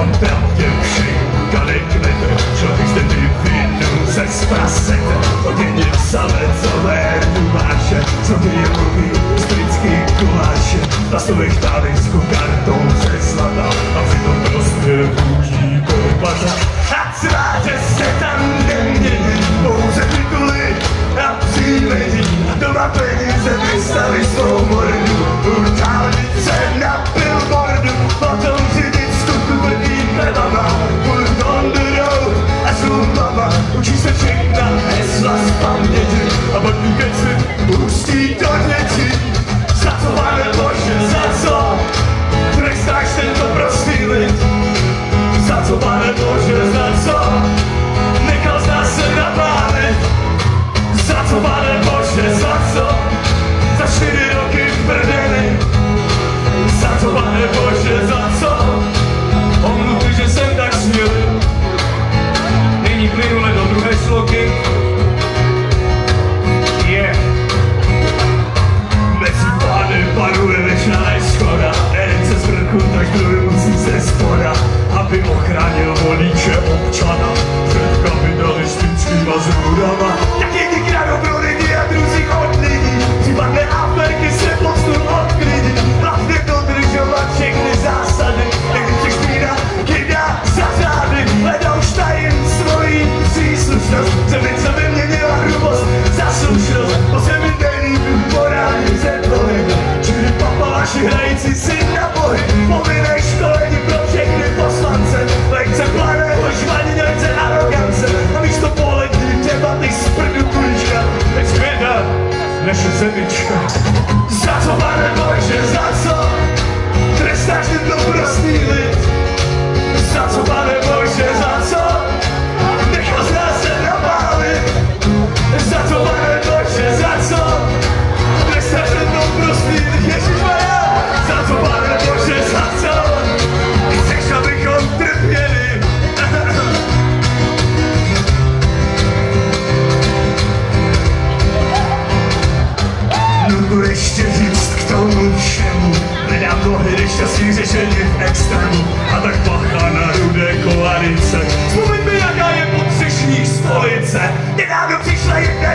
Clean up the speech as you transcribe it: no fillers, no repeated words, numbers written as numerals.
mám pravdě všej, kade kvete, člověk zde vyvinul se z prasete, oděně v salecové dumáše, co mi je mluví, strický koláše, plastových tálejskou kartou ze zlata, a přitom prostě bůží kopata. A tváře se tam nemění, pouze tituly a příjmení, a doma peníze vystaví svou mordu, určálnice na billboardu, potom řidič skutku tvrdý chlebama, furt on the road a zlumama, učí se všechna hesla z paměti, a pak ty keci pustí do dětí. Za co, Pane Bože, za co trestáš tento prostý lid? Za co, Pane Bože, za co nechal z nás se napálit? Za co, Pane Bože, za co? Za 4 roky v prdeli. Za co, Pane Bože, za co? Omluvy, že jsem tak smělý. Nyní plynule do druhé sloky. Yeah. Mezi pány panuje věčná neschoda. Jeden se z vrchu, tak druhý musí ze spoda, aby ochránil voliče občana před kapitalistickýma zrůdama. Jak jedni kradou pro lidi a druzí od lidí, případné aferky se pod stůl odklidí. Hlavně dodržovat všechny zásady, nechci špína, kydá za řády. Hledal už tajen svojí příslušnost, zeměce vyměnila hrubost za slušnost. Po zemi nelíbí morální zedlohy, čili papalaši hrající si na bohy. Povinné školení pro všechny poslance, lekce planého žvaní, lekce arogance. A místo polední debaty z prdu kulička, tak zvěda naše zemička. Za co, Pane Bože, za co trestáš tento prostý lid? Za co, Pane Bože, za co nechal z nás se napálit? Za co, Pane Bože, za co trestáš tento prostý lid? Ježišmarja, za co, Pane Bože, za co chceš, abychom trpěli? Nutno ještě říct k tomu všemu, nedám nohy nešťastných řešení v extrému, a tak bacha na rudé koalice. Vzpomeňme, jaká je potřešní stolice, nedávno přišla jedna